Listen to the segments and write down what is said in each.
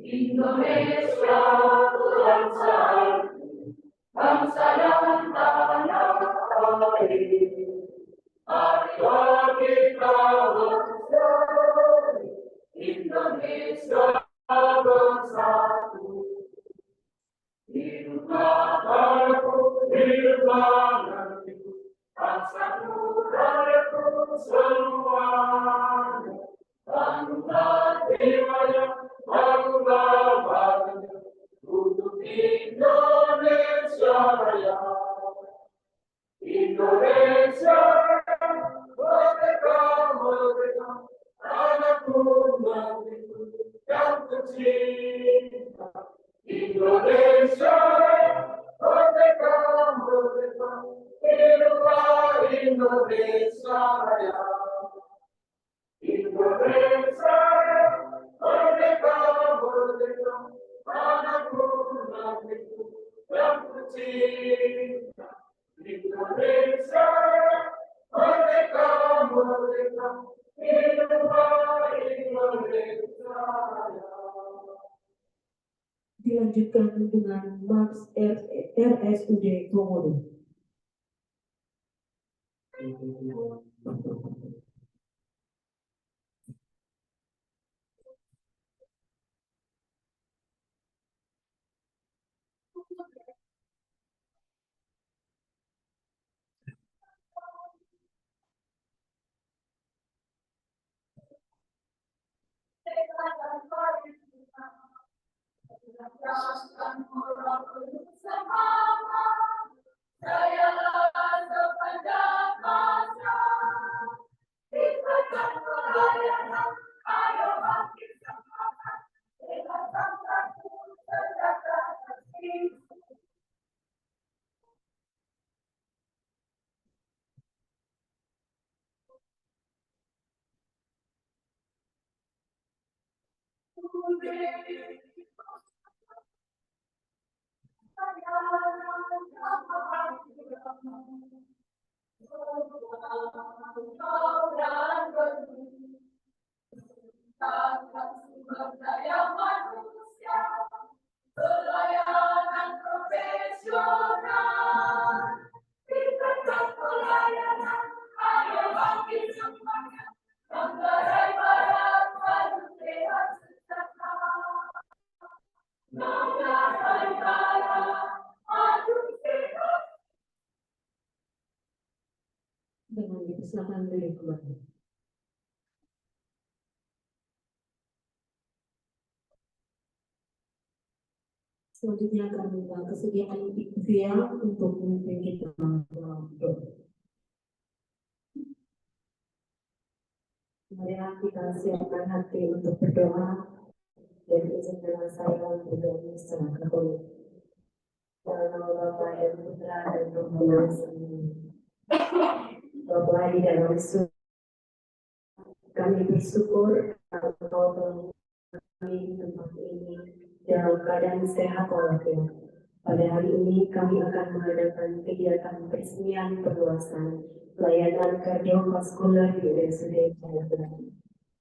Indonesia bangsa, bangsa dan tanah air. Marilah kita bersatu, Indonesia bersatu. Hiduplah aku, hiduplah negeriku, bangsaku, rakyatku semuanya. Bangunlah jiwanya, bangunlah badannya, untuk Indonesia Raya. Indonesia merdeka, merdeka, tanahku negeriku yang tercinta. Indonesia merdeka, merdeka, hiduplah Indonesia Raya. Indonesia merdeka, merdeka, tanahku negeriku yang tercinta. Indonesia merdeka, merdeka, hiduplah Indonesia Raya. Dilanjutkan dengan Mars RSUD Komodo. Pelayanan profesional, tingkatkan pelayanan, ayo bangkit semuanya, Manggarai Barat maju sehat sejahtera. Manggarai Barat maju sehat. Dengan dipersilakan beliau kembali. Selanjutnya akan minta kesediaan Ibu Fia untuk memimpin kita dalam doa. Marilah kita siapkan hati untuk berdoa dan izinkanlah saya berdoa secara katolik. Dalam nama Bapa dan Putra dan Roh Kudus. Bapa di dalam surga, kami bersyukur karena Engkau telah kami di tempat ini dalam keadaan sehat walafiat. Pada hari ini kami akan mengadakan kegiatan peresmian perluasan pelayanan kardiovaskular di RSUD Jayapura.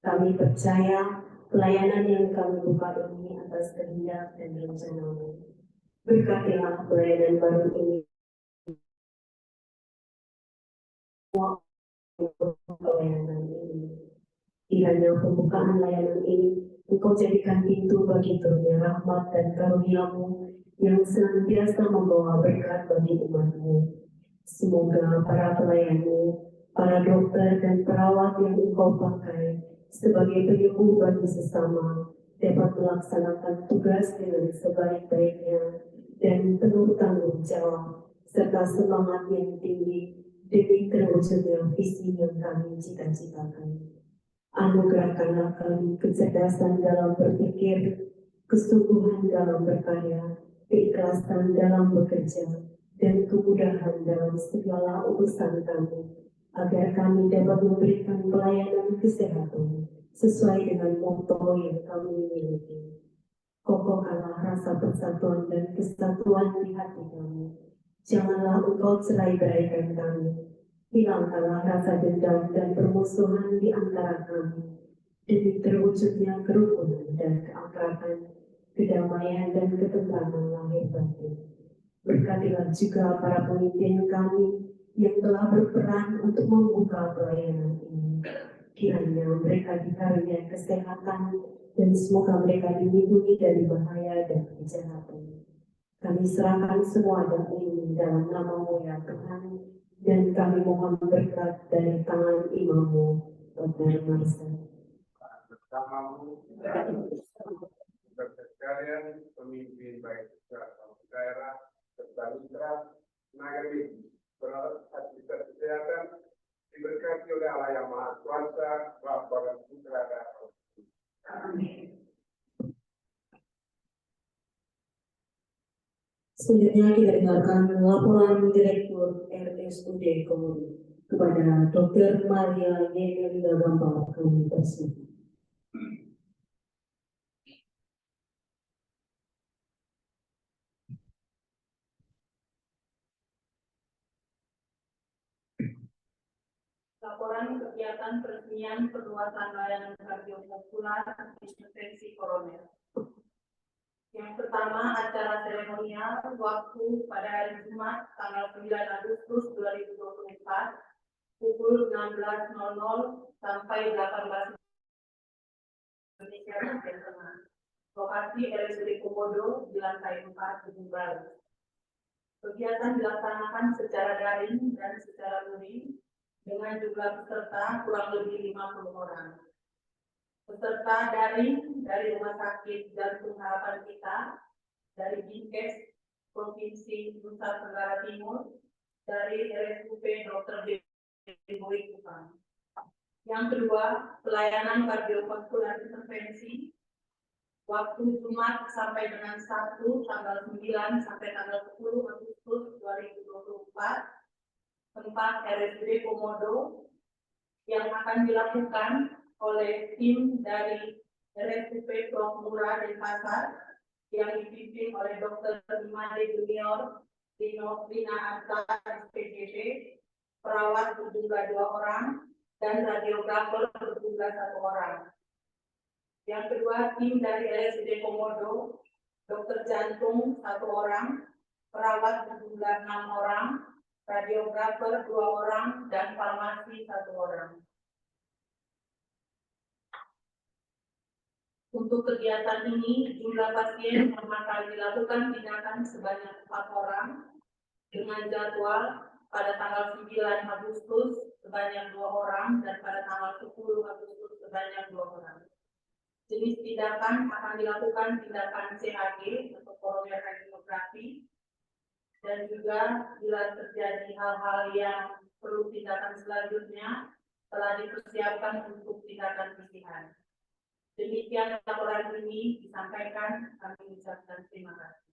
Kami percaya pelayanan yang kami buka ini atas kehendak dan rencana-Mu. Berkatilah pelayanan baru ini. Pelayanan ini. Kiranya pembukaan layanan ini Engkau jadikan pintu bagi turunnya rahmat dan karunia-Mu yang senantiasa membawa berkat bagi umat-Mu. Semoga para pelayan-Mu, para dokter dan perawat yang Engkau pakai sebagai penyembuh bagi sesama dapat melaksanakan tugas dengan sebaik-baiknya dan penuh tanggung jawab serta semangat yang tinggi demi terwujudnya visi yang kami cita-citakan. Anugerahkanlah kami kecerdasan dalam berpikir, kesungguhan dalam berkarya, keikhlasan dalam bekerja, dan kemudahan dalam segala urusan kami, agar kami dapat memberikan pelayanan kesehatan sesuai dengan motto yang kami miliki. Kokohkanlah rasa persatuan dan kesatuan di hati kami. Janganlah engkau cerai-beraikan kami. Hilangkanlah rasa dendam dan permusuhan di antara kami. Demi terwujudnya kerukunan dan keakraban, kedamaian dan ketentraman lahir batin. Berkatilah juga para pemimpin kami yang telah berperan untuk membuka pelayanan ini. Kiranya mereka dikarunia kesehatan dan semoga mereka dilindungi dari bahaya dan kejahatan. Kami serahkan semua doa ini dalam nama-Mu ya Tuhan, dan kami mohon berkat dari tangan Imam-Mu, Dr. Marcel. Bersamamu, sekalian pemimpin baik daerah, serta mitra, tenaga medis, perawat fasilitas kesehatan, diberkati oleh Allah yang Maha Kuasa, Bapa dan Putra dan Roh Kudus. Amin. Selanjutnya kita dengarkan laporan Direktur RSUD Komodo kepada Dr. Maria Yemelinda Bambang kami tersebut. Laporan kegiatan peresmian perluasan layanan kardiovaskular intervensi koroner. Yang pertama, acara seremonial waktu pada hari Jumat tanggal 9 Agustus 2024 pukul 16.00 sampai 18.00 Indonesia bagian tengah. Lokasi RSUD Komodo di lantai 4 Gedung Baru. Kegiatan dilaksanakan secara daring dan secara luring dengan jumlah peserta kurang lebih 50 orang. Peserta daring dari Rumah Sakit Jantung Harapan Kita, dari Dinkes Provinsi Nusa Tenggara Timur, dari RSUP Dr. Boy Kupang. Yang kedua, pelayanan kardiovaskular intervensi waktu Jumat sampai dengan Sabtu tanggal 9 sampai tanggal 10 Agustus 2024 tempat RSUD Komodo yang akan dilakukan oleh tim dari RSUP Prof. Mura Denpasar yang dipimpin oleh Dr. Imade Junior Rina Arta SPGP, perawat berjumlah 2 orang, dan radiografer berjumlah 1 orang. Yang kedua, tim dari RSUD Komodo, dokter jantung 1 orang, perawat berjumlah 6 orang, radiografer 2 orang, dan farmasi 1 orang. Untuk kegiatan ini, jumlah pasien yang akan dilakukan tindakan sebanyak 4 orang, dengan jadwal pada tanggal 9 Agustus sebanyak 2 orang, dan pada tanggal 10 Agustus sebanyak 2 orang. Jenis tindakan akan dilakukan tindakan CHG atau koroner angiografi, dan juga bila terjadi hal-hal yang perlu tindakan selanjutnya telah dipersiapkan untuk tindakan pilihan. Demikian laporan ini disampaikan, kami ucapkan terima kasih.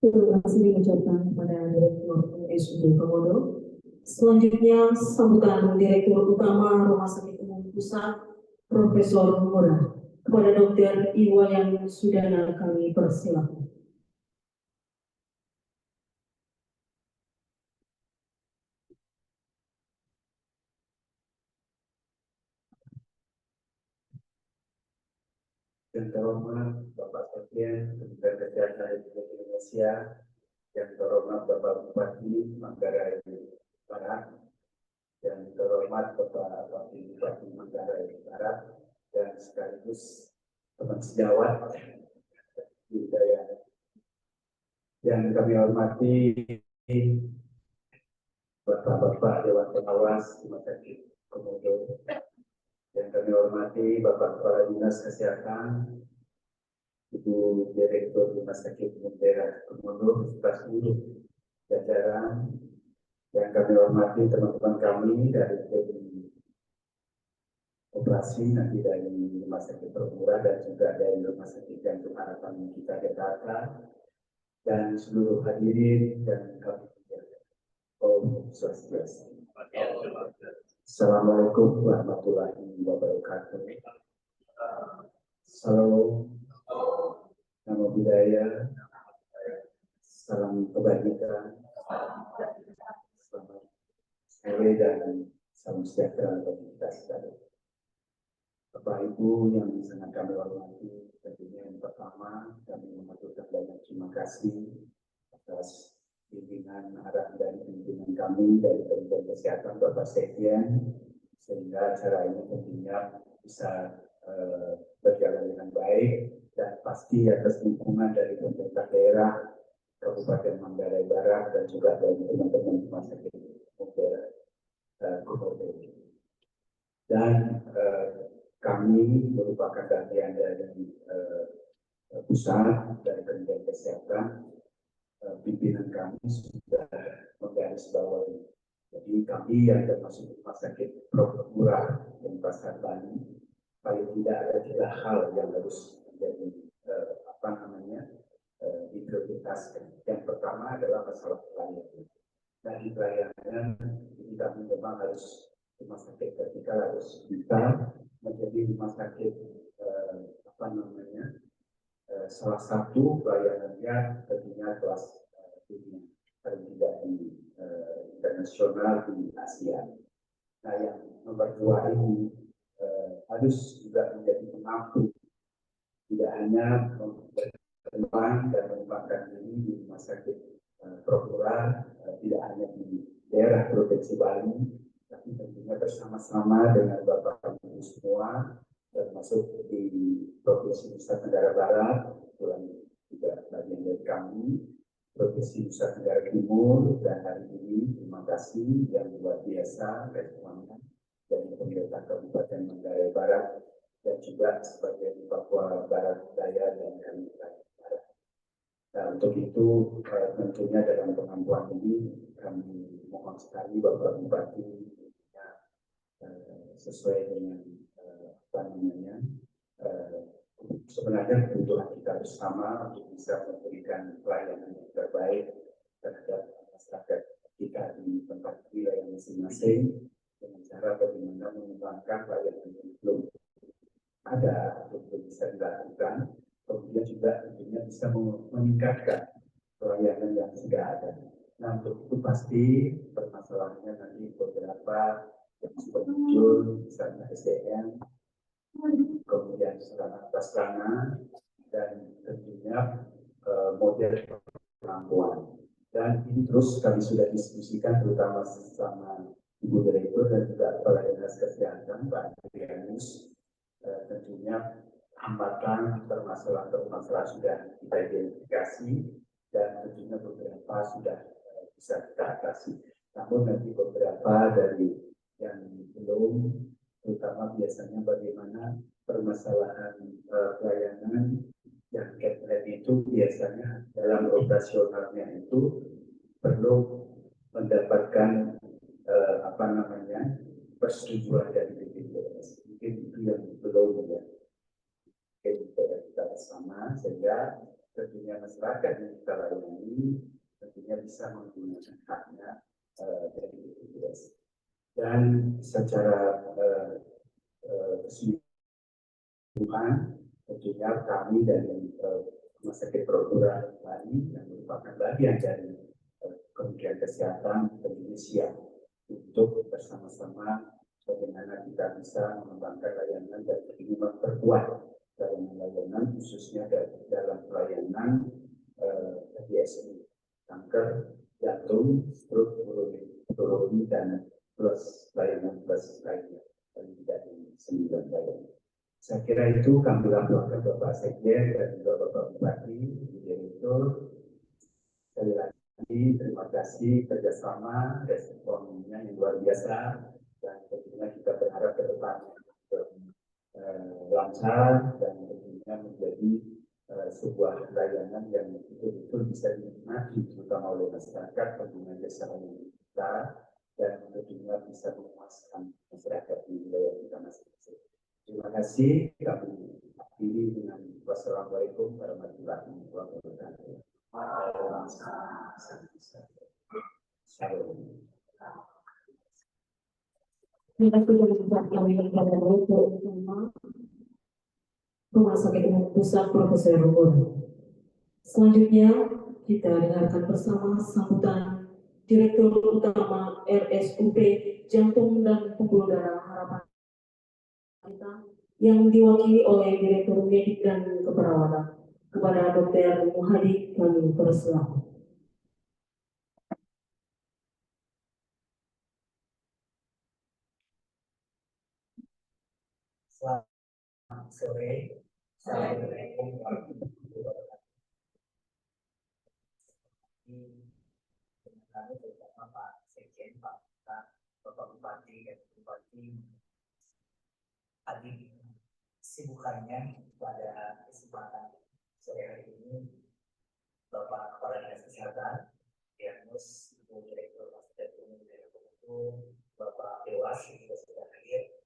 Terima kasih diucapkan kepada Direktur RSUD Komodo. Selanjutnya, sambutan Direktur Utama Rumah Sakit Umum Pusat, Profesor Mura. Kepada Dr. Iwayan Sudana kami persilakan. Yang terhormat Bapak Sekjen Kementerian Kesehatan Republik Indonesia, yang terhormat Bapak Bupati Manggarai Barat, yang terhormat Bapak Wakil Bupati Manggarai Barat, dan sekaligus teman sejawat budaya yang kami hormati, Bapak-bapak Dewan Pengawas Rumah Sakit Komodo, yang kami hormati Bapak Kepala Dinas Kesehatan, Ibu Direktur Rumah Sakit Umum Daerah Komodo, beserta seluruh jajaran, yang kami hormati teman-teman kami dari tim operasi nanti dari Rumah Sakit Permura dan juga dari Rumah Sakit Jantung Harapan Kita Jakarta, dan seluruh hadirin dan kami Om Swastiastu. Assalamualaikum warahmatullahi wabarakatuh. Salam, nama budaya, salam kebajikan, selamat sore dan salam sejahtera bagi kita sekalian. Bapak Ibu yang sangat kami hormati, tentunya yang pertama kami mengaturkan banyak terima kasih atas pimpinan arahan dari pimpinan kami dari Kementerian Kesehatan Bapak Sekjen, sehingga acara ini tentunya bisa berjalan dengan baik dan pasti atas dukungan dari pemerintah daerah Kabupaten Manggarai Barat dan juga dari teman-teman rumah sakit Komodo. Dan kami merupakan bagian dari pusat dari Kementerian Kesehatan. Pimpinan kami sudah menggarisbawahi. Jadi kami yang termasuk rumah sakit Prof. Murah dan Pasar Bali, paling tidak ada 3 hal yang harus menjadi diprioritaskan. Yang pertama adalah masalah pelayanan. Nah, di pelayanan ini kami memang harus rumah sakit vertikal harus bisa menjadi rumah sakit salah satu pelayanannya tentunya kelas dunia, paling tidak di internasional di Asia. Nah, yang nomor 2 ini harus juga menjadi pengampu, tidak hanya berkembang dan mengembangkan diri di rumah sakit Prof. Murah, tidak hanya di daerah Provinsi Bali, tapi tentunya bersama-sama dengan Bapak Ibu semua, termasuk di Provinsi Nusa Tenggara Barat, kebetulan juga bagian dari kami, Provinsi Nusa Tenggara Timur, dan hari ini terima kasih yang luar biasa responnya dari pemerintah Kabupaten Manggarai Barat dan juga sebagai Papua Barat Daya dan Kalimantan Barat. Nah, untuk itu tentunya dalam pengampuan ini kami mohon sekali Bapak Bupati sesuai dengan sebenarnya kebutuhan kita bersama untuk bisa memberikan pelayanan yang terbaik terhadap masyarakat kita di tempat wilayah masing-masing dengan cara bagaimana mengembangkan pelayanan yang belum ada atau belum bisa dilakukan, kemudian juga tentunya bisa meningkatkan pelayanan yang sudah ada. Nah, untuk itu pasti permasalahannya nanti beberapa yang sudah muncul, misalnya SDM, kemudian sarana prasarana, dan tentunya model pengampuan. Dan ini terus kami sudah diskusikan terutama sama Ibu Direktur dan juga Kepala Dinas Kesehatan Pak Adrianus. Tentunya hambatan permasalahan sudah kita identifikasi dan tentunya beberapa sudah bisa kita atasi. Namun nanti beberapa dari yang belum, terutama biasanya bagaimana permasalahan pelayanan yang catlet itu biasanya dalam operasionalnya itu perlu mendapatkan persetujuan dari BPJS. Mungkin itu yang belum ya. Kita bersama sehingga tentunya masyarakat yang kita layani tentunya bisa menggunakan haknya dari BPJS. Dan secara keseluruhan tentunya kami dari Rumah Sakit Prof. Murah Bali yang merupakan bagian dari Kementerian Kesehatan tentunya siap untuk bersama-sama bagaimana kita bisa mengembangkan layanan dan ini memperkuat layanan khususnya dalam pelayanan PSI, kanker, jantung, stroke, urologi, dan plus layanan plus lainnya, paling tidak di 9 layanan. Saya kira itu kami laporkan Bapak Sekjen dan juga Bapak Bupati, Ibu Direktur. Sekali lagi terima kasih kerjasama responnya yang luar biasa dan tentunya kita berharap ke depan lancar dan tentunya menjadi sebuah layanan yang betul-betul bisa dinikmati terutama oleh masyarakat pengguna jasa layanan kita dan tentunya bisa memuaskan masyarakat di wilayah kita masing-masing. Terima kasih. Kami akhiri dengan wassalamualaikum warahmatullahi wabarakatuh. Salam. Kita sudah menetapkan yang pada Direktur Utama Rumah Sakit Umum Pusat Profesor Rukun. Selanjutnya kita dengarkan bersama sambutan Direktur Utama RSUP Jantung dan Pembuluh Darah Harapan kita yang diwakili oleh Direktur Medik dan Keperawatan. Kepada Dr. Muhadi kami persilakan. Selamat sore. Assalamualaikum warahmatullahi wabarakatuh. Dengan kami bersama Pak Sekjen, Pak Bapak Bupati dan Bupati adik sibukannya pada kesempatan sore hari ini, Bapak Kepala Dinas Kesehatan, Diagnos, Ibu Direktur Rumah Sakit Umum Daerah Bengkulu, Bapak Dewas yang juga sudah hadir,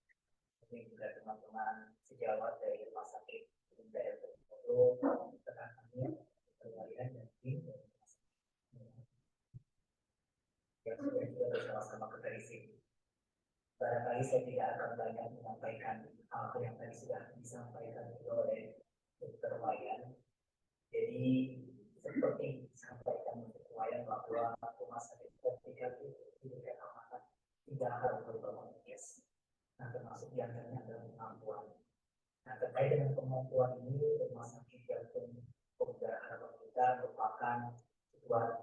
ini juga teman-teman sejawat dari Rumah Sakit Umum Daerah Bengkulu, rekan kami, kalian dan tim yang sudah bersama-sama kita di sini. Barangkali saya tidak akan banyak menyampaikan hal yang tadi sudah disampaikan oleh Dr. Wayan. Jadi seperti disampaikan Dr. Wayan bahwa rumah sakit vertikal itu diberikan amanat 3 hal berupa kes. Nah, termasuk yang adalah kemampuan. Nah, terkait dengan kemampuan ini, rumah sakit jantung pembuluh darah harapan kita merupakan sebuah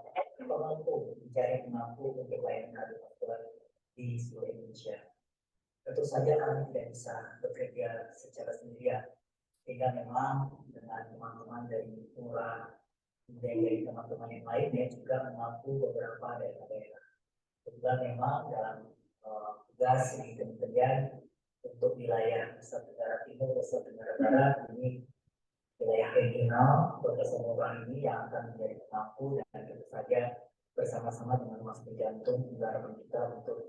mampu untuk layanan kardiovaskular di seluruh Indonesia. Tentu saja kami tidak bisa bekerja secara sendirian, sehingga memang dengan teman-teman dari Murah dan dari teman-teman yang lainnya juga memampu beberapa daerah-daerah. Juga memang dalam tugas di kementerian untuk wilayah Nusa Tenggara Timur, Nusa Tenggara Barat ini wilayah regional Profesor Murah ini yang akan menjadi pengampu, dan tentu saja bersama-sama dengan Rumah Sakit Jantung Harapan kita untuk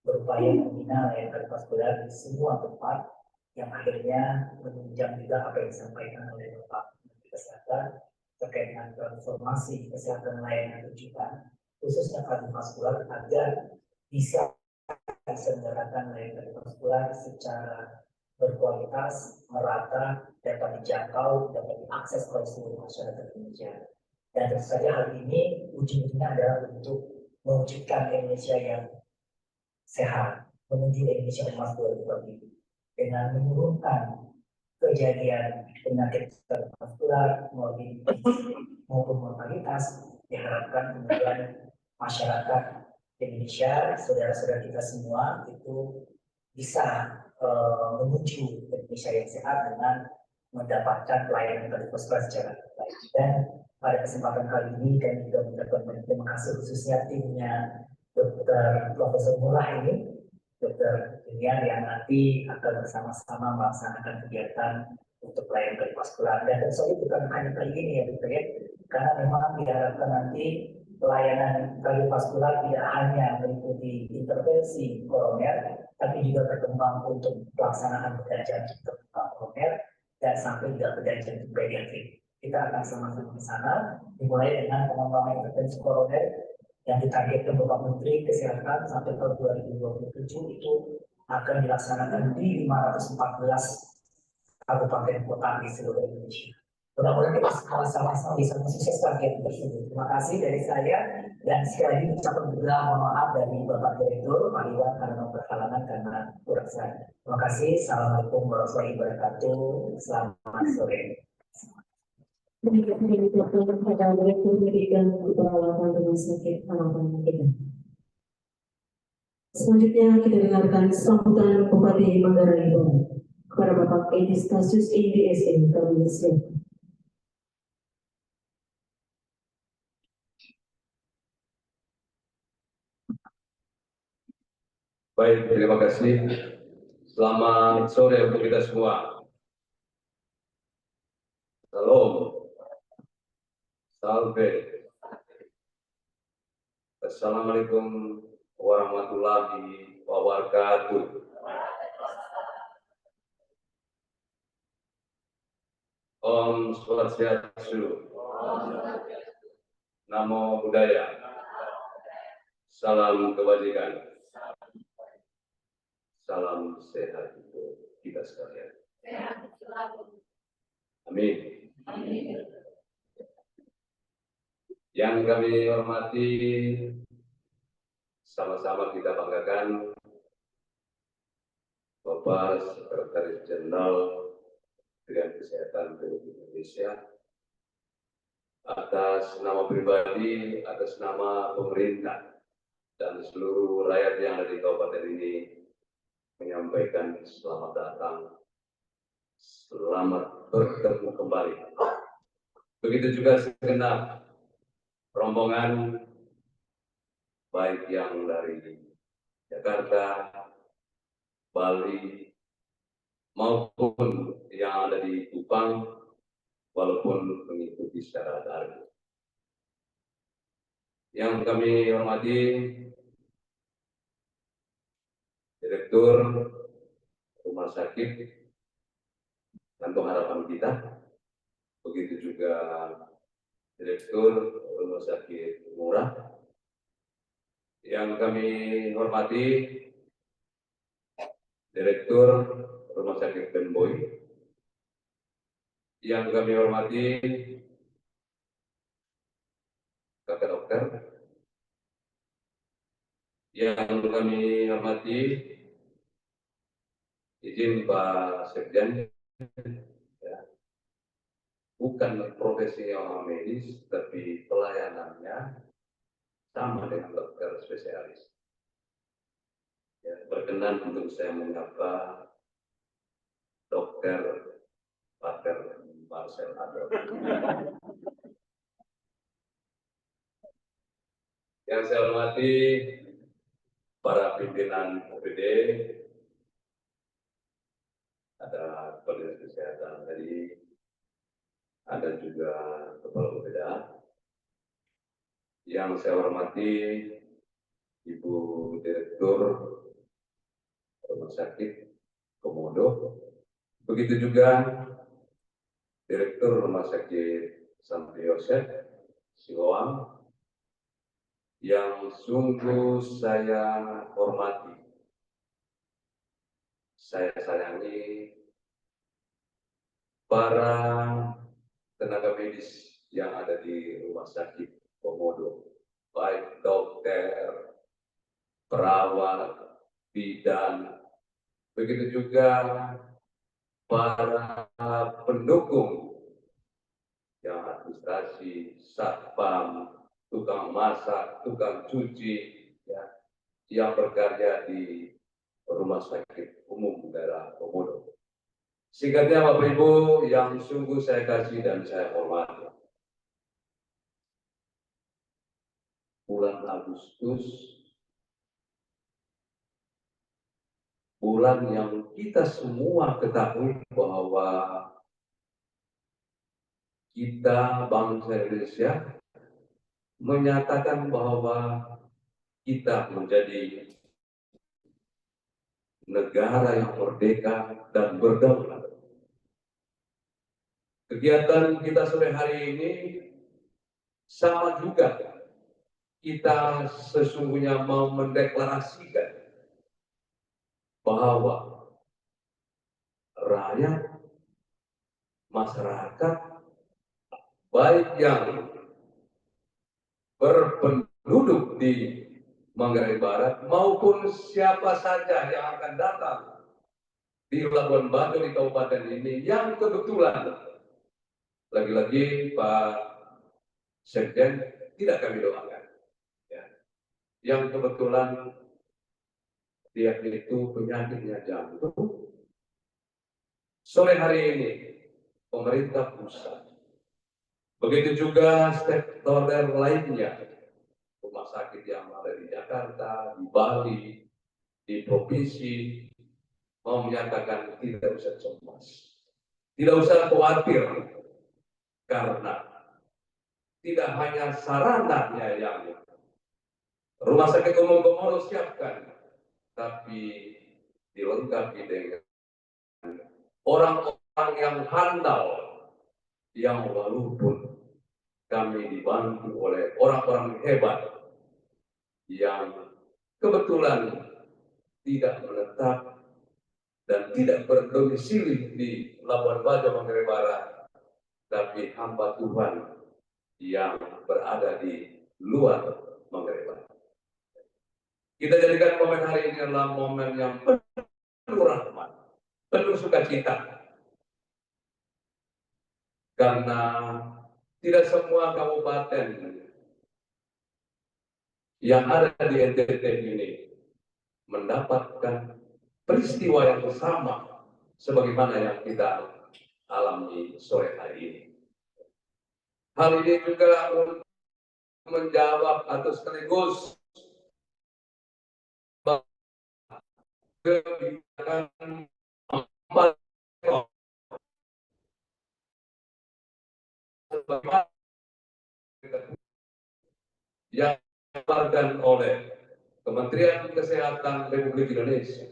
berupaya membina layanan kardiovaskular di semua tempat, yang akhirnya menunjang juga apa yang disampaikan oleh Bapak Menteri Kesehatan terkait dengan transformasi kesehatan layanan rujukan khususnya kardiovaskular agar bisa diselenggarakan layanan kardiovaskular secara berkualitas, merata, dapat dijangkau, dapat diakses oleh seluruh masyarakat Indonesia. Dan tentu saja hal ini ujung-ujungnya adalah untuk mewujudkan Indonesia yang sehat, menuju Indonesia Emas 2040 dengan menurunkan kejadian penyakit kardiovaskular maupun mortalitas. Diharapkan kemudian masyarakat Indonesia, saudara-saudara kita semua itu bisa menuju Indonesia yang sehat dengan mendapatkan pelayanan kardiovaskular secara baik. Dan pada kesempatan kali ini kami juga mengucapkan terima kasih khususnya timnya Dr. Profesor Murah ini, Dr. Junior yang nanti akan bersama-sama melaksanakan kegiatan untuk pelayanan kardiovaskular. Dan tentu saja bukan hanya kali ini ya Dr. ya, karena memang diharapkan nanti pelayanan kardiovaskular tidak hanya meliputi intervensi koroner, tapi juga berkembang untuk pelaksanaan bedah jantung terbuka koroner dan sampai juga bedah jantung pediatrik. Kita akan sama-sama ke sana, dimulai dengan pengembangan intervensi koroner yang ditargetkan Bapak Menteri Kesehatan sampai tahun 2027 itu akan dilaksanakan di 514 kabupaten kota di seluruh Indonesia. Mudah-mudahan kita sama-sama bisa sukses target tersebut. Terima kasih dari saya, dan sekali lagi ucapkan juga mohon maaf dari Bapak Direktur Pak Iwan karena berhalangan karena kurang sehat. Terima kasih. Assalamualaikum warahmatullahi wabarakatuh. Selamat sore. Demikian dilakukan pada Direktur Medik dan Keperawatan Rumah Sakit Harapan kita. Selanjutnya kita dengarkan sambutan Bupati Manggarai Barat kepada Bapak Edi Stasius IDSN kami silakan. Baik, terima kasih. Selamat sore untuk kita semua. Salam. Salve. Assalamualaikum warahmatullahi wabarakatuh. Om Swastiastu. Namo Buddhaya. Salam kebajikan. Salam sehat untuk kita sekalian. Sehat selalu. Amin. Amin. Yang kami hormati, sama-sama kita banggakan Bapak Sekretaris Jenderal Kementerian Kesehatan Republik Indonesia, atas nama pribadi, atas nama pemerintah, dan seluruh rakyat yang ada di kabupaten ini menyampaikan selamat datang, selamat bertemu kembali. Begitu juga segenap rombongan, baik yang dari Jakarta, Bali, maupun yang ada di Kupang, walaupun mengikuti secara daring. Yang kami hormati Direktur Rumah Sakit Jantung Harapan kita, begitu juga Direktur Rumah Sakit Murah. Yang kami hormati Direktur Rumah Sakit Benboy. Yang kami hormati kakak dokter. Yang kami hormati, izin Pak Sekjen, ya, bukan profesi orang medis, tapi pelayanannya sama dengan dokter spesialis. Ya, berkenan untuk saya menyapa Dokter Pater Marcel Adolf. Yang saya hormati para pimpinan OPD, ada Kepala Kesehatan tadi, ada juga Kepala OPD. Yang saya hormati Ibu Direktur Rumah Sakit Komodo, begitu juga Direktur Rumah Sakit Santo Yosef Siloam, yang sungguh saya hormati, saya sayangi para tenaga medis yang ada di Rumah Sakit Komodo, baik dokter, perawat, bidan, begitu juga para pendukung yang administrasi, satpam, tukang masak, tukang cuci, ya, yang bekerja di Rumah Sakit Umum Daerah Komodo. Singkatnya Bapak Ibu yang sungguh saya kasih dan saya hormati, bulan Agustus, bulan yang kita semua ketahui bahwa kita bangsa Indonesia menyatakan bahwa kita menjadi negara yang merdeka dan berdaulat. Kegiatan kita sore hari ini sama juga, kita sesungguhnya mau mendeklarasikan bahwa rakyat, masyarakat, baik yang berpenduduk di Manggarai Barat maupun siapa saja yang akan datang di Labuan Batu di kabupaten ini, yang kebetulan lagi-lagi Pak Sekjen tidak kami doakan, ya, yang kebetulan dia itu penyakitnya jantung. Sore hari ini pemerintah pusat, begitu juga stakeholder lainnya, rumah sakit yang ada di Jakarta, di Bali, di provinsi, mau menyatakan tidak usah cemas, tidak usah khawatir, karena tidak hanya sarananya yang Rumah Sakit Umum Komodo siapkan, tapi dilengkapi dengan orang-orang yang handal, yang walaupun kami dibantu oleh orang-orang hebat yang kebetulan tidak menetap dan tidak berdomisili di Labuan Bajo, Manggarai Barat, tapi hamba Tuhan yang berada di luar Manggarai Barat. Kita jadikan momen hari ini adalah momen yang penuh rahmat, penuh sukacita, karena tidak semua kabupaten yang ada di NTT ini mendapatkan peristiwa yang sama sebagaimana yang kita alami sore hari ini. Hal ini juga untuk menjawab atau sekaligus kebijakan yang dikeluarkan oleh Kementerian Kesehatan Republik Indonesia.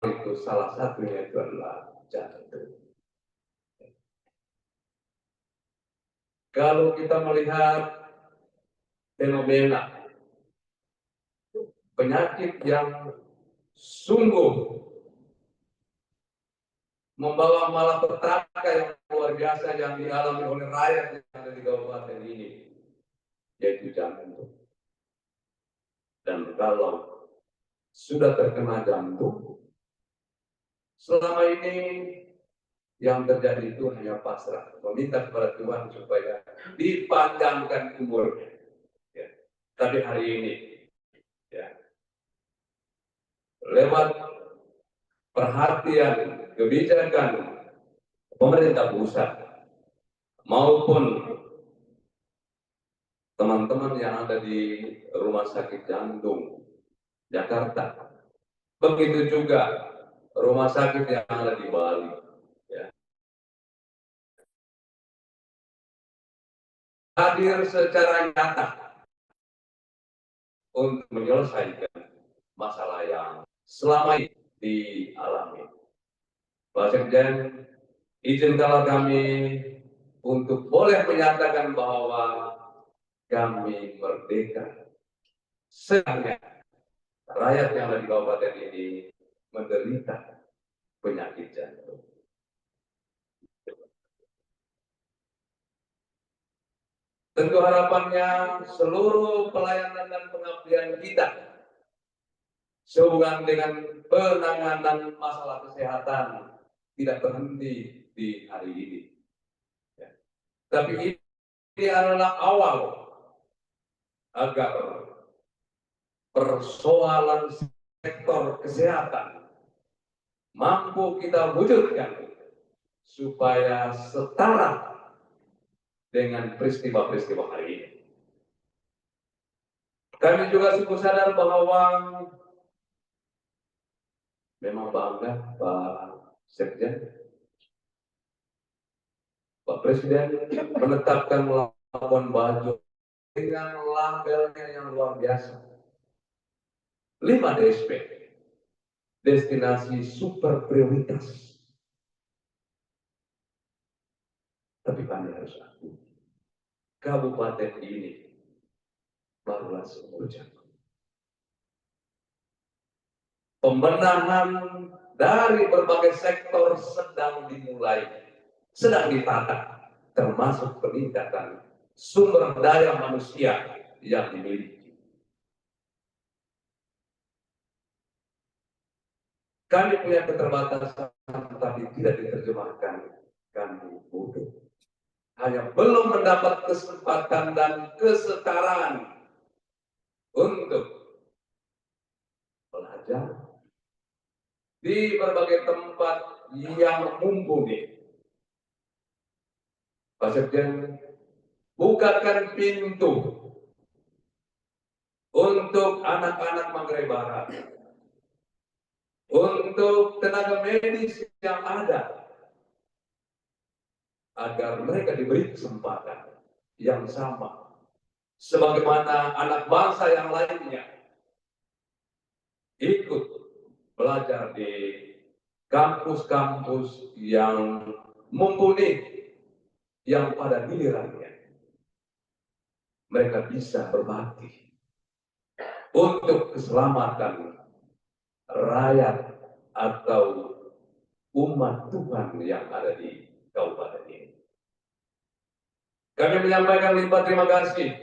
Itu salah satunya itu adalah jantung. Kalau kita melihat fenomena penyakit yang sungguh membawa malapetaka yang luar biasa yang dialami oleh rakyat yang ada di kabupaten ini, yaitu jantung. Dan kalau sudah terkena jantung, selama ini yang terjadi itu hanya pasrah, meminta kepada Tuhan supaya dipanjangkan umurnya. Ya. Tapi hari ini, ya, lewat perhatian kebijakan pemerintah pusat maupun teman-teman yang ada di Rumah Sakit Jantung Jakarta, begitu juga rumah sakit yang ada di Bali, ya, hadir secara nyata untuk menyelesaikan masalah yang selama ini dialami. Pak Sekjen, izinkanlah kami untuk boleh menyatakan bahwa kami merdeka. Sedangkan rakyat yang ada di kabupaten ini menderita penyakit jantung. Tentu harapannya seluruh pelayanan dan pengabdian kita sehubungan dengan penanganan masalah kesehatan tidak berhenti di hari ini. Ya. Tapi ini adalah awal agar persoalan sektor kesehatan mampu kita wujudkan supaya setara dengan peristiwa-peristiwa hari ini. Kami juga sungguh sadar bahwa memang bangga Pak Sekjen, Pak Presiden menetapkan Labuan Bajo dengan labelnya yang luar biasa. 5 DSP, destinasi super prioritas. Tapi kami harus akui, kabupaten ini barulah Sumur Jangkau. Pembenahan dari berbagai sektor sedang dimulai, sedang ditata, termasuk peningkatan sumber daya manusia yang dimiliki. Kami punya keterbatasan, tapi tidak diterjemahkan. Kami bodoh. Hanya belum mendapat kesempatan dan kesetaraan untuk belajar di berbagai tempat yang mumpuni. Pak Sekjen, bukakan pintu untuk anak-anak Manggarai Barat, untuk tenaga medis yang ada, agar mereka diberi kesempatan yang sama sebagaimana anak bangsa yang lainnya ikut belajar di kampus-kampus yang mumpuni, yang pada gilirannya mereka bisa berbakti untuk keselamatan rakyat atau umat Tuhan yang ada di kabupaten ini. Kami menyampaikan limpah terima kasih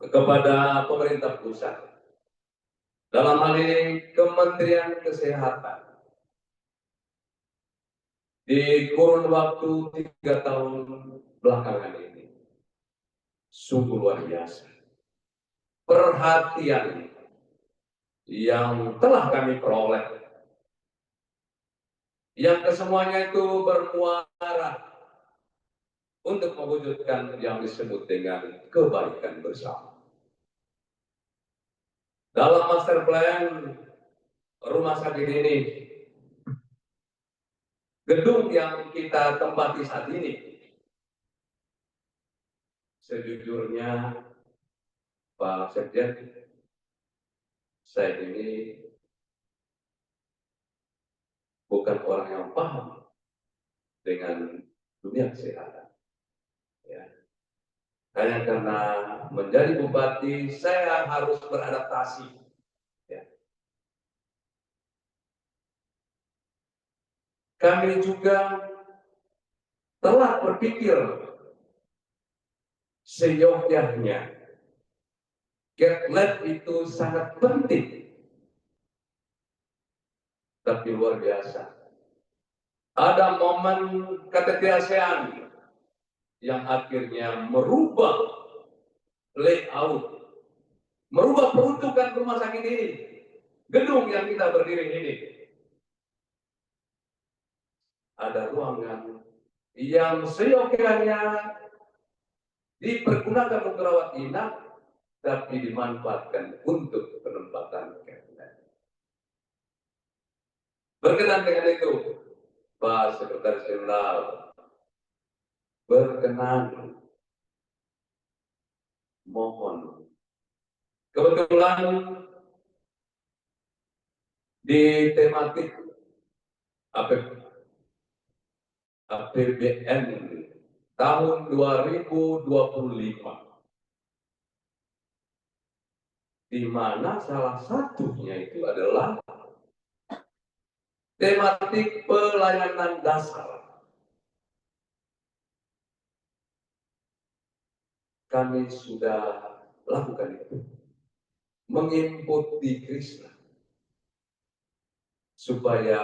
kepada pemerintah pusat, dalam hal ini Kementerian Kesehatan. Di kurun waktu 3 tahun belakangan ini, sungguh luar biasa perhatian yang telah kami peroleh, yang kesemuanya itu bermuara untuk mewujudkan yang disebut dengan kebaikan bersama. Dalam master plan rumah sakit ini, gedung yang kita tempati saat ini, sejujurnya Pak Sekjen, saya ini bukan orang yang paham dengan dunia kesehatan. Ya. Hanya karena menjadi bupati, saya harus beradaptasi. Ya. Kami juga telah berpikir seyogyanya Lab itu sangat penting, tapi luar biasa. Ada momen KTT ASEAN yang akhirnya merubah layout, merubah peruntukan rumah sakit ini, gedung yang kita berdiri ini. Ada ruangan yang seyogyanya dipergunakan untuk rawat inap, tapi dimanfaatkan untuk penempatan cabinet. Berkenan dengan itu, Pak Sekretaris Jenderal, berkenan, mohon. Kebetulan di tematik APBN tahun 2025, di mana salah satunya itu adalah tematik pelayanan dasar. Kami sudah lakukan itu, menginput di Krishna, supaya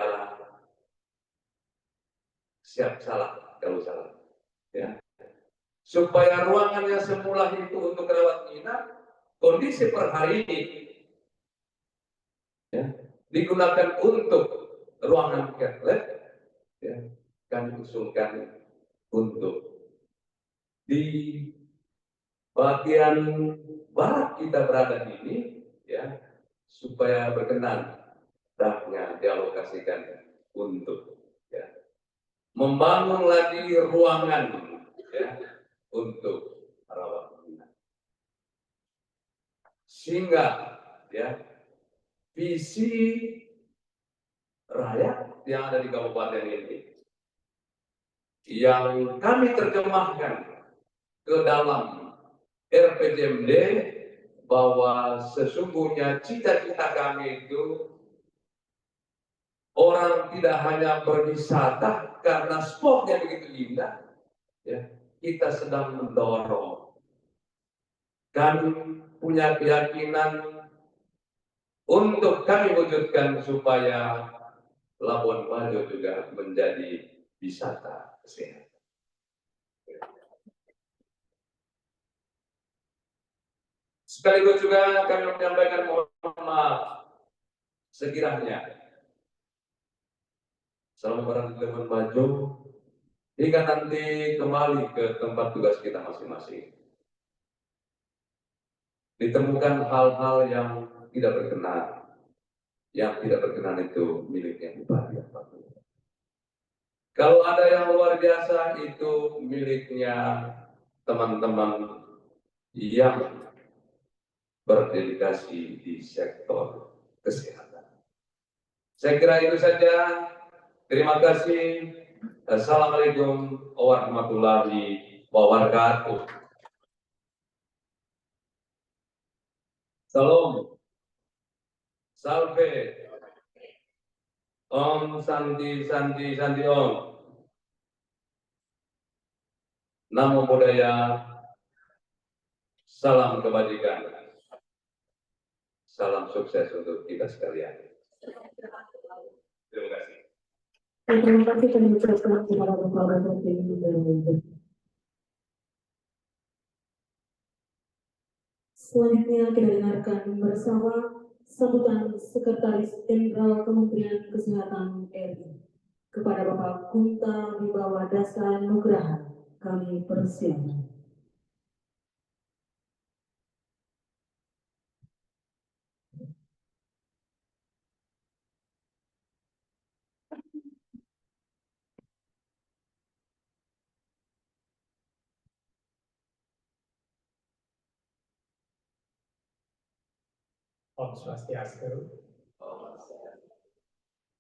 siap salah kalau salah, ya. Supaya ruangannya semula itu untuk rawat inap, kondisi per hari ini ya, digunakan untuk ruangan cath lab, ya, kami usulkan untuk di bagian barat kita berada ini, ya, supaya berkenan dahnya dialokasikan untuk ya, membangun lagi ruangan ya, untuk rawat inap, sehingga ya visi rakyat yang ada di kabupaten ini yang kami terjemahkan ke dalam RPJMD, bahwa sesungguhnya cita-cita kami itu orang tidak hanya berwisata karena spotnya begitu indah, ya, kita sedang mendorong. Kami punya keyakinan untuk kami wujudkan supaya Labuan Bajo juga menjadi wisata kesehatan. Sekaligus juga kami menyampaikan mohon maaf sekiranya selama barang di Labuan Bajo hingga nanti kembali ke tempat tugas kita masing-masing, ditemukan hal-hal yang tidak berkenan. Yang tidak berkenan itu miliknya bupati. Kalau ada yang luar biasa itu miliknya teman-teman yang berdedikasi di sektor kesehatan. Saya kira itu saja. Terima kasih. Assalamualaikum warahmatullahi wabarakatuh. Salam. Salve. Om Santi Santi Santi Om. Namo Buddhaya. Salam kebajikan. Salam sukses untuk kita sekalian. Terima kasih. Terima kasih kami ucapkan kepada Bapak Bupati dan Ibu. Selanjutnya kita dengarkan bersama sambutan Sekretaris Jenderal Kementerian Kesehatan RI kepada Bapak Kunta Wibawa Dasa Nugraha. Kami persilakan. Om Swastiastu.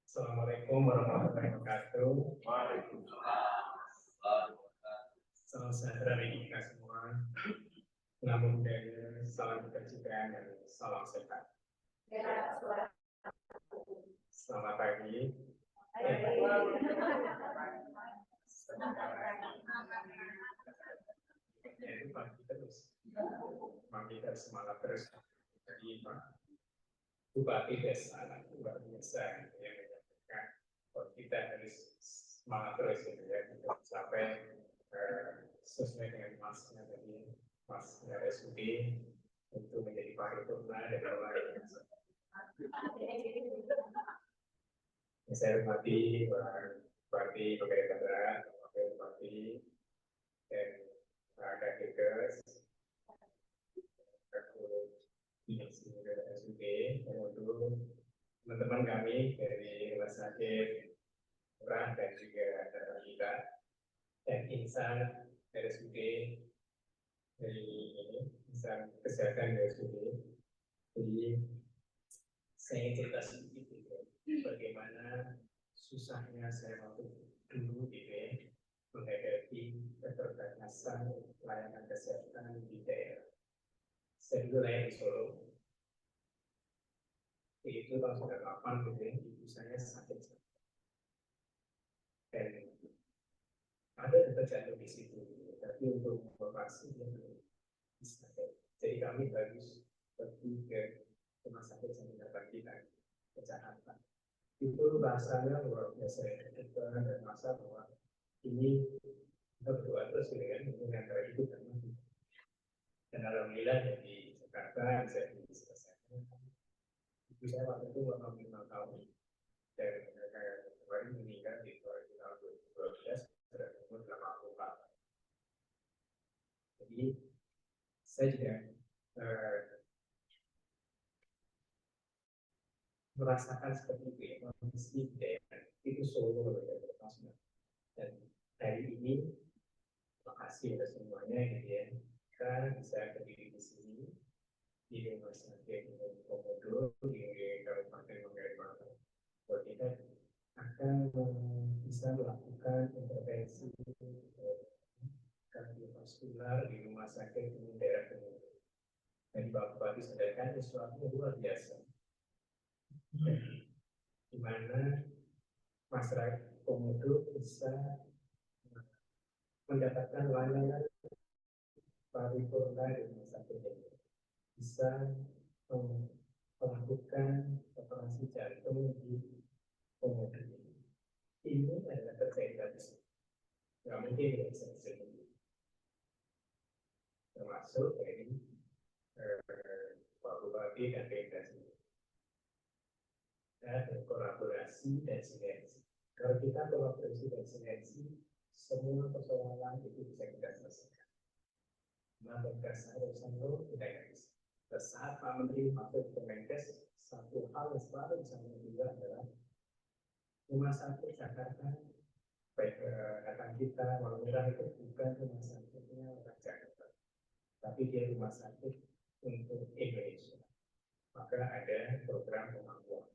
Assalamualaikum warahmatullahi wabarakatuh. Salam sejahtera bagi kita semua. Namo Buddhaya, salam kebajikan dan salam sehat. Selamat pagi. Ya, itu pagi terus. Pagi terus semangat terus. Jadi Pak Bupati Desa luar biasa gitu ya, menyampaikan bahwa kita harus semangat terus gitu ya, untuk sampai sesuai dengan masnya tadi, masnya RSUD untuk menjadi paripurna dari mulai yang saya hormati Pak Bupati Bogor Barat, Wakil Bupati dan Pak Kadekes, Divisi RSUD, dan untuk teman-teman kami dari Rumah Sakit Murah dan juga kita dan insan RSUD dari insan kesehatan RSUD. Jadi saya ingin cerita sedikit gitu, bagaimana susahnya saya waktu dulu gitu ya, menghadapi keterbatasan layanan kesehatan di daerah. Saya dulu lahir di Solo. Itu tahun 98 gitu ya, ibu saya sakit. Dan ada detak jantung di situ, tapi untuk operasi dia belum bisa. Jadi kami harus pergi ke rumah sakit sampingan kita ke Jakarta. Itu rasanya luar biasa ya, kita dan masa bahwa ini kita berdoa terus dengan antara hidup dan mati. Dan alhamdulillah di Jakarta bisa diselesaikan. Ibu saya waktu itu 65 tahun dan kemarin meninggal di tahun 2012 sudah umur 84. Jadi saya juga merasakan seperti itu ya, kondisi daerah itu Solo ya, termasuk. Dan hari ini makasih untuk semuanya gitu ya, kita bisa berdiri di sini di Rumah Sakit Komodo di Kabupaten Bogor Barat. Bahwa kita akan bisa melakukan intervensi kardiovaskular di Rumah Sakit Umum Daerah Komodo. Dan Bapak Bupati sadarkan sesuatu yang luar biasa, di mana masyarakat Komodo bisa mendapatkan layanan paripurna di Rumah Sakit ini, bisa melakukan operasi jantung di Komodo ini. Ini adalah terjadi gratis, nggak mungkin tidak bisa disebut. Termasuk dari Pak Bupati dan BKS. Dan kolaborasi dan sinergi. Kalau kita kolaborasi dan sinergi, semua persoalan itu bisa kita selesaikan. Nah, Kemenkes urusan lo kita nggak bisa. Saat Pak Menteri masuk ke Kemenkes, satu hal yang selalu disampaikan juga adalah Rumah Sakit Jakarta, baik datang kita Walau Merah itu bukan rumah sakitnya orang Jakarta, tapi dia rumah sakit untuk Indonesia. Maka ada program pemangkuan.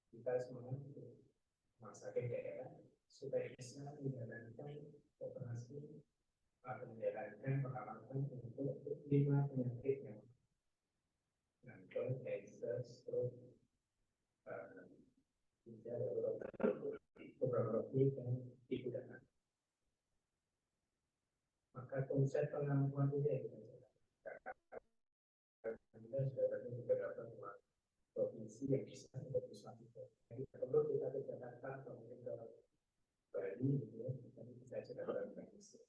Kita semua rumah sakit daerah supaya bisa menjalankan operasi atau menjalankan perawatan untuk 5 penyakit yang kanker, cancer, stroke, ya, beberapa dan digunakan. Maka konsep pengampuan ini yang kita Anda sudah ada beberapa provinsi yang bisa untuk Islam itu. Jadi perlu kita ke Jakarta atau mungkin ke Bali, gitu ya, kita bisa coba berkomunikasi.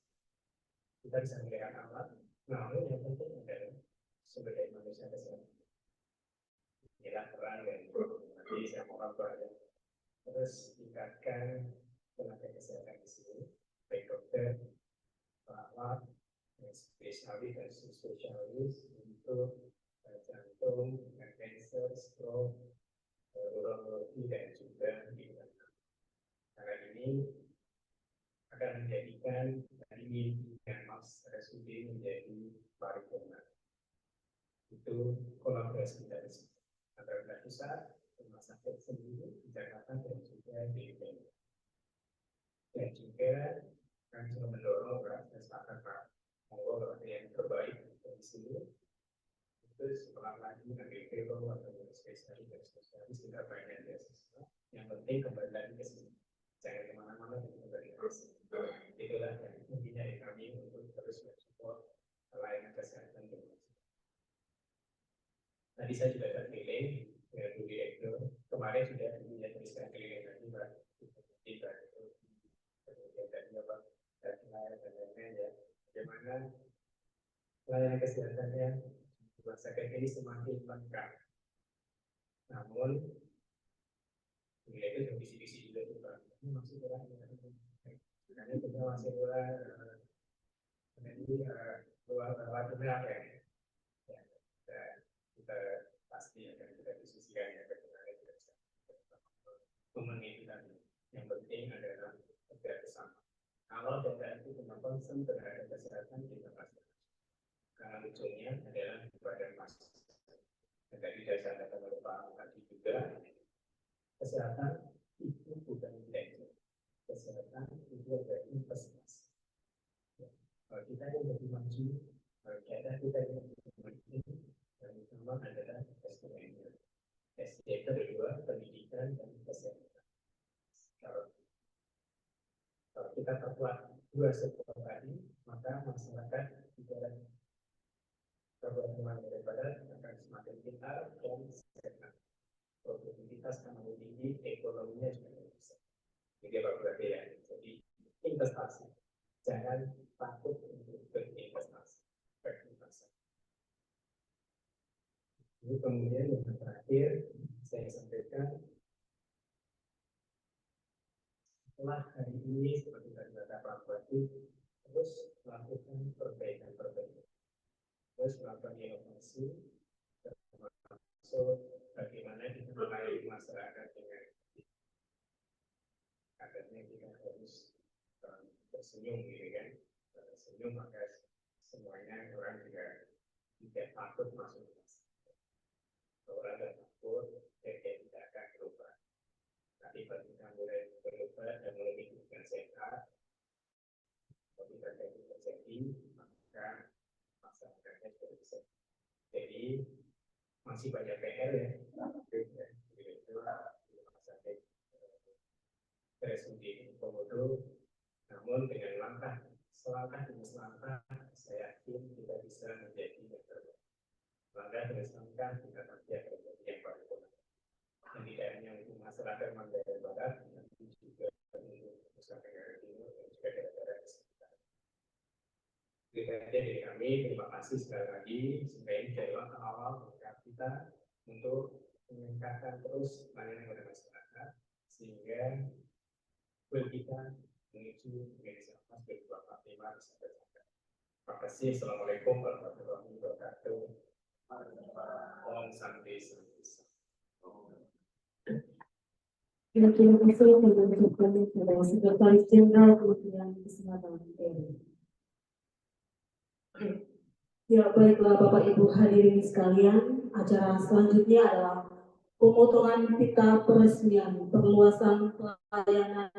Kita bisa melihat alat, namun yang penting adalah sebagai manusia kesehatan. Inilah peran dari nanti saya mohon kepada terus tingkatkan tenaga kesehatan di sini, baik dokter, perawat, spesialis dan subspesialis untuk jantung, kanker, stroke, urologi dan juga ginjal. Karena ini akan menjadikan dari yang Mas RSUD menjadi paripurna. Itu kolaborasi kita di sini antara pusat, rumah sakit sendiri di Jakarta dan juga di Indonesia. Dan juga kami juga mendorong dan sepakat Pak monggo yang terbaik di sini. Terus setelah lagi nanti fellow atau spesialis dan spesialis kita banyak beasiswa. Yang penting kembali lagi ke sini. Jangan kemana-mana dan kembali ke sini. Itulah yang intinya dari kami untuk terus mensupport layanan kesehatan di Indonesia. Tadi saya juga terpilih dengan Bu Direktur. Kemarin sudah punya tulisan keliling lagi Pak. Kita itu kemudian tadi Pak dan lain-lain ya. Bagaimana layanan kesehatannya rumah sakit ini semakin lengkap. Namun nilai itu yang visi-visi juga itu Pak. Ini masih kurang ya. Karena kita masih kurang luar apa ya? Kita pasti akan kita diskusikan ya bagaimana kita bisa memenuhi tadi. Yang penting adalah kerja bersama. Kalau data itu punya concern terhadap kesehatan kita pasti. Karena ujungnya adalah kepada masyarakat. Dan tadi saya katakan oleh Pak tadi juga, kesehatan itu bukan belanja. Kesehatan itu adalah investasi. Kalau kita yang lebih maju, kalau kita yang lebih maju, yang utama adalah SDM. SDM kedua pendidikan dan kesehatan. Kalau kita perkuat dua sektor tadi, maka masyarakat juga perkembangan daripada akan semakin pintar dan sehat. Produktivitas akan lebih tinggi, ekonominya juga bisa. Jadi apa berarti ya? Jadi investasi. Jangan takut untuk berinvestasi. Ini kemudian yang terakhir saya sampaikan setelah hari ini seperti tadi kata Pak Bupati terus melakukan perbaikan-perbaikan. Terus melakukan inovasi, termasuk bagaimana kita melayani masyarakat dengan akhirnya kita harus tersenyum gitu kan. Tersenyum maka semuanya orang juga tidak takut masuk ke masyarakat. Orang tidak takut, dia tidak akan berubah. Tapi ketika mulai berubah dan mulai hidup dengan sehat, ketika itu terjadi, maka masyarakatnya juga bisa. Jadi masih banyak PR ya. Itu rumah sakit RSUD Komodo. Namun dengan selangkah demi selangkah, saya yakin kita bisa menjadi yang terbaik. Langkah demi selangkah kita pasti akan menjadi yang paling baik. Dan tidak hanya untuk masyarakat Mandailing Barat, tapi juga untuk Nusa Tenggara Timur dan juga daerah-daerah di sekitar. Itu saja dari kami. Terima kasih sekali lagi. Semoga ini adalah awal langkah kita untuk meningkatkan terus layanan kepada masyarakat sehingga kita menuju Indonesia Emas 2045 bisa tercapai. Terima kasih. Assalamualaikum warahmatullahi wabarakatuh. Om Santi Santi. Terima kasih kepada Sekretaris Jenderal Kementerian Kesehatan RI. Ya, baiklah Bapak Ibu hadirin sekalian, acara selanjutnya adalah pemotongan pita peresmian perluasan pelayanan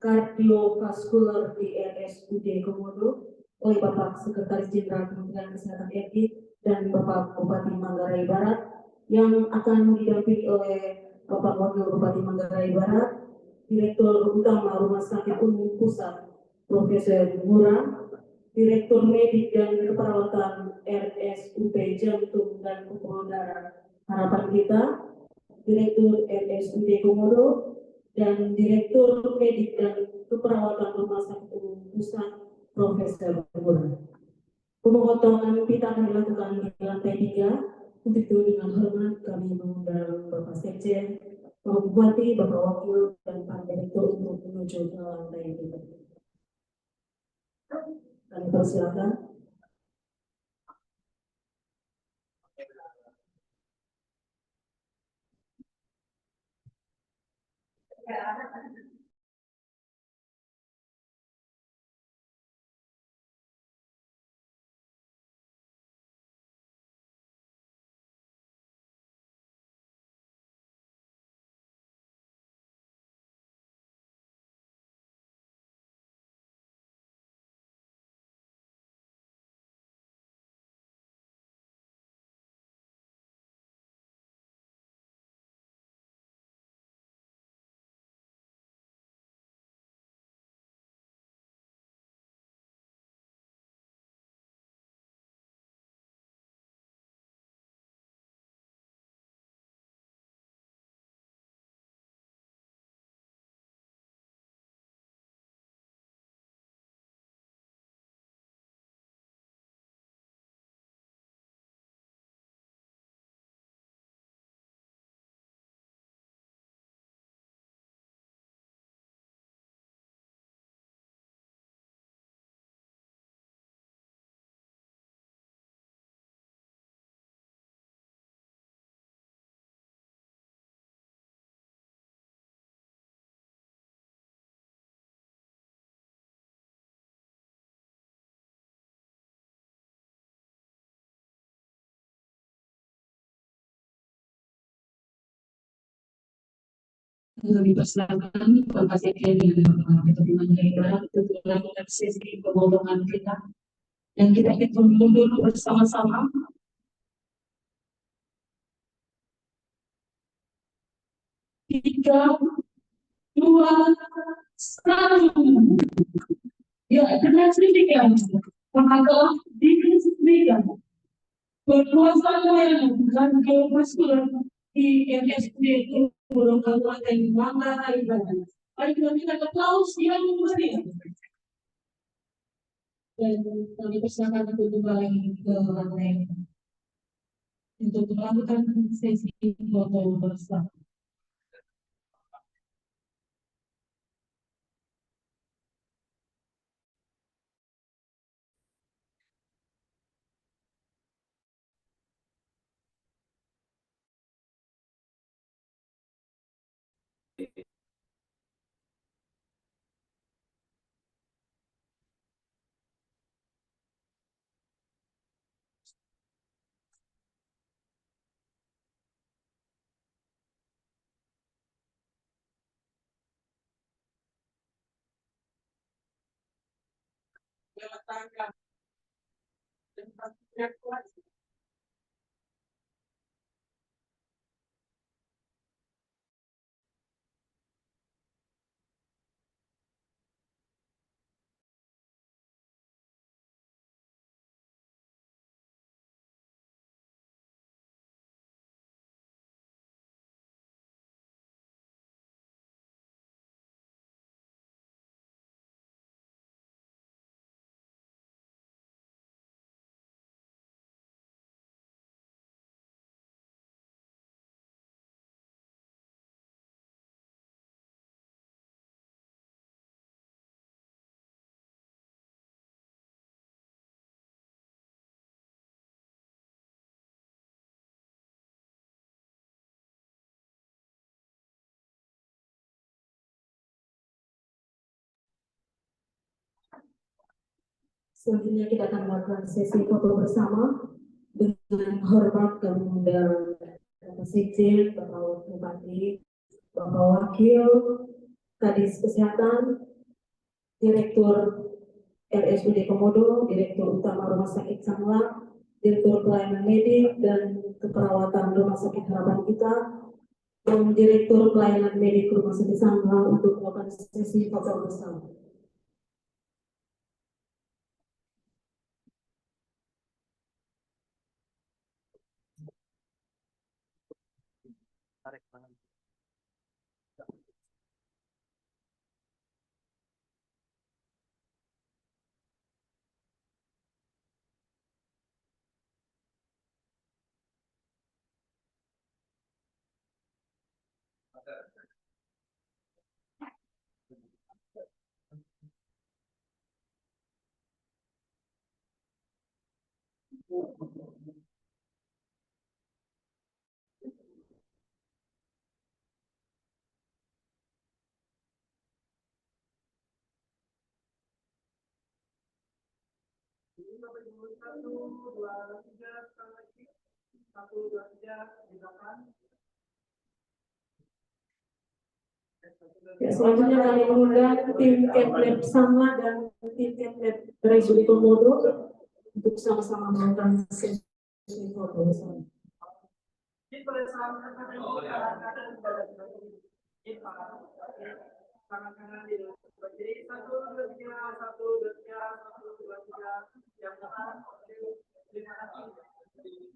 kardiovaskular di RSUD Komodo oleh Bapak Sekretaris Jenderal Kementerian Kesehatan RI dan Bapak Bupati Manggarai Barat yang akan didampingi oleh Bapak Wakil Bupati Manggarai Barat, Direktur Utama Rumah Sakit Umum Pusat Profesor Ngurah, Direktur Medik dan Keperawatan RSUP Jantung dan Pembuluh Darah Harapan Kita, Direktur RSUD Komodo, dan Direktur Medik dan Keperawatan Rumah Sakit Umum Pusat Profesor Ngurah. Pemotongan pita akan dilakukan di lantai 3. Untuk itu dengan hormat kami mengundang Bapak Sekjen, Bapak Bupati, Bapak Wakil, dan Pak Direktur untuk menuju ke lantai 3. Kami persilakan. Kami persilakan Bapak Sekjen yang Bupati Manggarai Barat untuk melakukan sesi pemotongan kita yang kita hitung dulu bersama-sama. 3, 2, 1. Ya, dengan demikian, maka diberikan berkuasa yang dan kemaskulan di MSD Burung Kabupaten Manggarai Barat. Mari kita minta aplaus yang meriah. Dan kami persilakan untuk kembali ke lantai untuk melakukan sesi foto bersama. Selanjutnya kita akan melakukan sesi foto bersama. Dengan hormat kami mengundang Bapak Sekjen, Bapak Bupati, Bapak Wakil, Kadis Kesehatan, Direktur RSUD Komodo, Direktur Utama Rumah Sakit Sangla, Direktur Pelayanan Medik dan Keperawatan Rumah Sakit Harapan Kita, yang Direktur Pelayanan Medik Rumah Sakit Sanglah untuk melakukan sesi foto bersama. Satu, dua, tiga, sekali lagi. Satu, dua, tiga, di belakang. Ya, selanjutnya kami mengundang tim Kemlab Sama dan tim Kemlab RSUD Komodo untuk sama-sama melakukan sesi foto bersama. Jadi bersama kanan-kanan kanan di jadi satu, dua, tiga, satu, dua, tiga, satu, dua, tiga, yang kanan, terima kasih.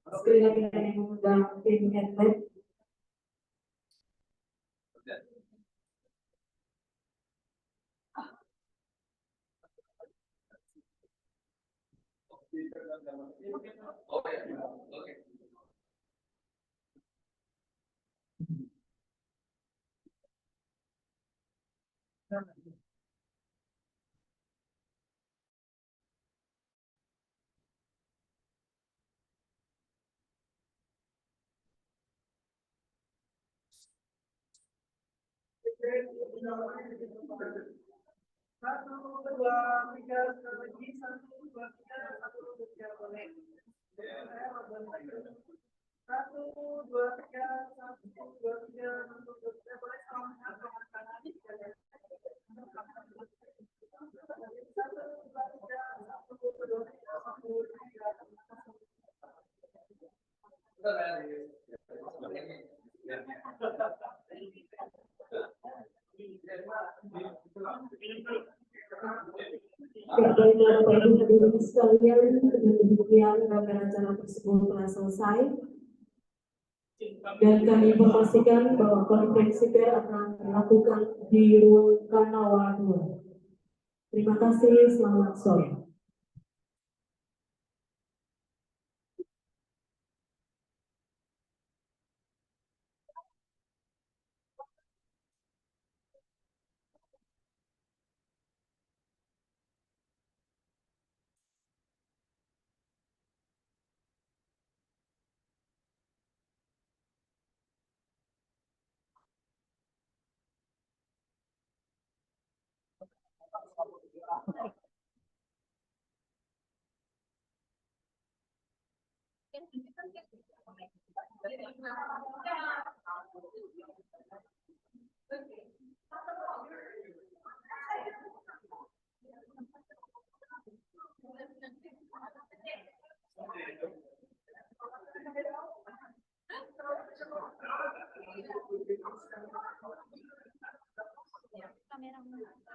Sekali lagi kami mengundang tim Kemlab. Satu, dua, tiga, sekali lagi. Satu, dua, tiga, satu, dua, tiga, boleh. Satu, dua, tiga, satu, dua, tiga, satu, dua, tiga, boleh. Sama kanan. Satu, dua, tiga, satu, dua, tiga, satu, tiga. Ya, baiklah Bapak Ibu hadirin sekalian, dengan demikian rangkaian acara tersebut telah selesai. Dan kami informasikan bahwa konferensi pers akan dilakukan di ruang Kanawa 2. Terima kasih, selamat sore. Kamera.